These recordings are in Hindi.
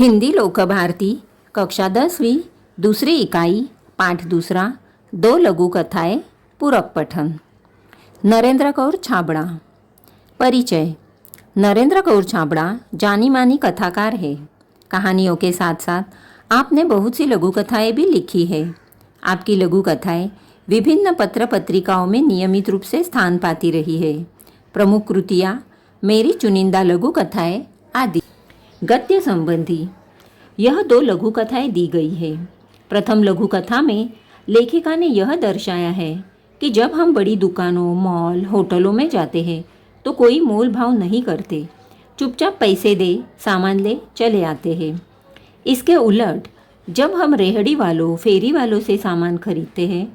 हिंदी लोकभारती कक्षा 10वीं दूसरी इकाई पाठ दूसरा 2 लघु कथाएं पूरक पठन। नरेंद्र कौर छाबड़ा। परिचय। नरेंद्र कौर छाबड़ा जानी मानी कथाकार है। कहानियों के साथ साथ आपने बहुत सी लघु कथाएं भी लिखी है। आपकी लघु कथाएं विभिन्न पत्र पत्रिकाओं में नियमित रूप से स्थान पाती रही है। प्रमुख कृतियाँ मेरी चुनिंदा लघु कथाएं आदि। गद्य संबंधी यह 2 लघु कथाएं दी गई है। प्रथम लघु कथा में लेखिका ने यह दर्शाया है कि जब हम बड़ी दुकानों, मॉल, होटलों में जाते हैं तो कोई मोल भाव नहीं करते, चुपचाप पैसे दे सामान ले चले आते हैं। इसके उलट जब हम रेहड़ी वालों, फेरी वालों से सामान खरीदते हैं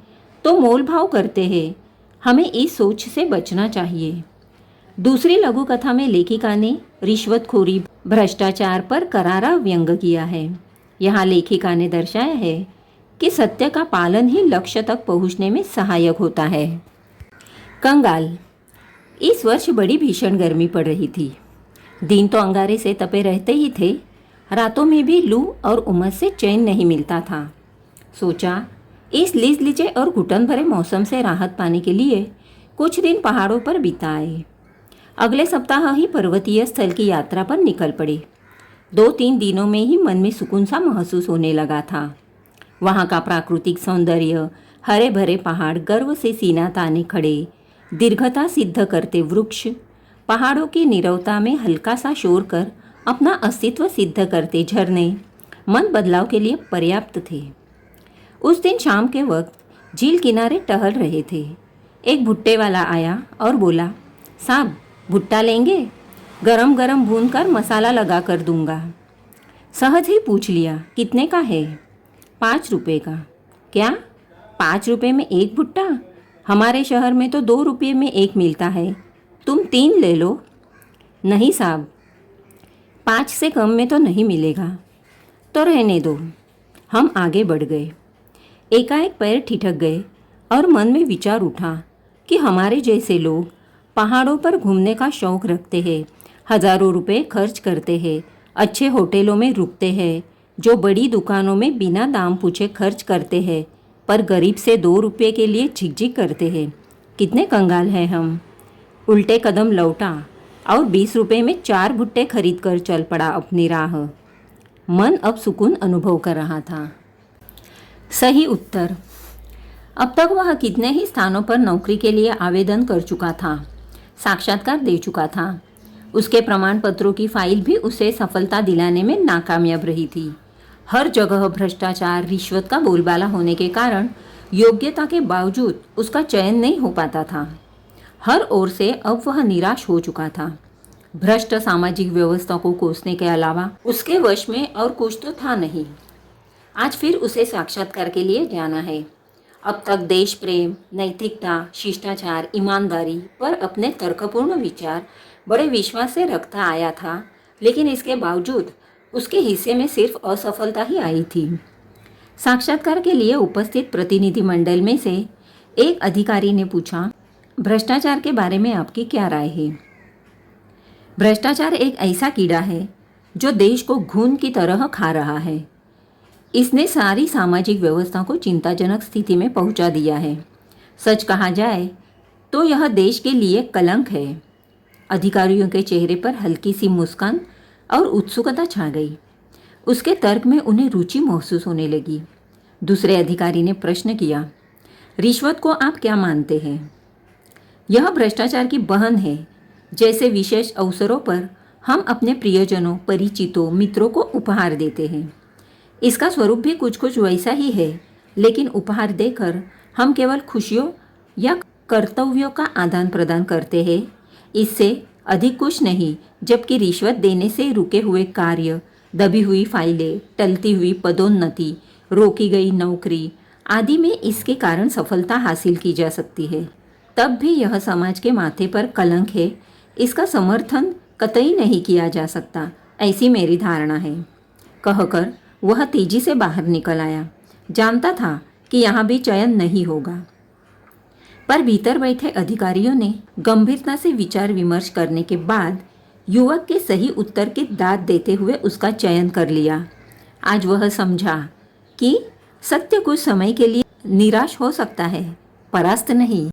तो मोल भाव करते हैं। हमें इस सोच से बचना चाहिए। दूसरी लघु कथा में लेखिका ने रिश्वतखोरी, भ्रष्टाचार पर करारा व्यंग किया है। यहाँ लेखिका ने दर्शाया है कि सत्य का पालन ही लक्ष्य तक पहुँचने में सहायक होता है। कंगाल। इस वर्ष बड़ी भीषण गर्मी पड़ रही थी। दिन तो अंगारे से तपे रहते ही थे, रातों में भी लू और उमस से चैन नहीं मिलता था। सोचा इस लीजे और घुटन भरे मौसम से राहत पाने के लिए कुछ दिन पहाड़ों पर बिताए। अगले सप्ताह ही पर्वतीय स्थल की यात्रा पर निकल पड़े। 2-3 दिनों में ही मन में सुकून सा महसूस होने लगा था। वहाँ का प्राकृतिक सौंदर्य, हरे भरे पहाड़ गर्व से सीना ताने खड़े, दीर्घता सिद्ध करते वृक्ष, पहाड़ों की नीरवता में हल्का सा शोर कर अपना अस्तित्व सिद्ध करते झरने मन बदलाव के लिए पर्याप्त थे। उस दिन शाम के वक्त झील किनारे टहल रहे थे। एक भुट्टे वाला आया और बोला, साहब भुट्टा लेंगे? गरम गरम भून कर मसाला लगा कर दूंगा। सहज ही पूछ लिया, कितने का है? 5 रुपये का। क्या 5 रुपये में एक भुट्टा? हमारे शहर में तो 2 रुपये में एक मिलता है, तुम 3 ले लो। नहीं साहब, 5 से कम में तो नहीं मिलेगा। तो रहने दो। हम आगे बढ़ गए। एकाएक पैर ठिठक गए और मन में विचार उठा कि हमारे जैसे लोग पहाड़ों पर घूमने का शौक़ रखते हैं, हज़ारों रुपए खर्च करते हैं, अच्छे होटलों में रुकते हैं, जो बड़ी दुकानों में बिना दाम पूछे खर्च करते हैं, पर गरीब से 2 रुपये के लिए झिकझिक करते हैं। कितने कंगाल हैं हम। उल्टे कदम लौटा और 20 रुपये में 4 भुट्टे खरीद कर चल पड़ा अपनी राह। मन अब सुकून अनुभव कर रहा था। सही उत्तर। अब तक वह कितने ही स्थानों पर नौकरी के लिए आवेदन कर चुका था, साक्षात्कार दे चुका था। उसके प्रमाण पत्रों की फाइल भी उसे सफलता दिलाने में नाकामयाब रही थी। हर जगह भ्रष्टाचार, रिश्वत का बोलबाला होने के कारण योग्यता के बावजूद उसका चयन नहीं हो पाता था। हर ओर से अब वह निराश हो चुका था। भ्रष्ट सामाजिक व्यवस्था को कोसने के अलावा उसके वश में और कुछ तो था नहीं। आज फिर उसे साक्षात्कार के लिए जाना है। अब तक देश प्रेम, नैतिकता, शिष्टाचार, ईमानदारी पर अपने तर्कपूर्ण विचार बड़े विश्वास से रखता आया था, लेकिन इसके बावजूद उसके हिस्से में सिर्फ असफलता ही आई थी। साक्षात्कार के लिए उपस्थित प्रतिनिधिमंडल में से एक अधिकारी ने पूछा, भ्रष्टाचार के बारे में आपकी क्या राय है? भ्रष्टाचार एक ऐसा कीड़ा है जो देश को घून की तरह खा रहा है। इसने सारी सामाजिक व्यवस्था को चिंताजनक स्थिति में पहुंचा दिया है। सच कहा जाए तो यह देश के लिए कलंक है। अधिकारियों के चेहरे पर हल्की सी मुस्कान और उत्सुकता छा गई। उसके तर्क में उन्हें रुचि महसूस होने लगी। दूसरे अधिकारी ने प्रश्न किया, रिश्वत को आप क्या मानते हैं? यह भ्रष्टाचार की बहन है। जैसे विशेष अवसरों पर हम अपने प्रियजनों, परिचितों, मित्रों को उपहार देते हैं, इसका स्वरूप भी कुछ कुछ वैसा ही है, लेकिन उपहार देकर हम केवल खुशियों या कर्तव्यों का आदान प्रदान करते हैं, इससे अधिक कुछ नहीं। जबकि रिश्वत देने से रुके हुए कार्य, दबी हुई फाइलें, टलती हुई पदोन्नति, रोकी गई नौकरी आदि में इसके कारण सफलता हासिल की जा सकती है। तब भी यह समाज के माथे पर कलंक है, इसका समर्थन कतई नहीं किया जा सकता, ऐसी मेरी धारणा है। कहकर वह तेजी से बाहर निकल आया। जानता था कि यहाँ भी चयन नहीं होगा, पर भीतर बैठे अधिकारियों ने गंभीरता से विचार विमर्श करने के बाद युवक के सही उत्तर के दाद देते हुए उसका चयन कर लिया। आज वह समझा कि सत्य कुछ समय के लिए निराश हो सकता है, परास्त नहीं।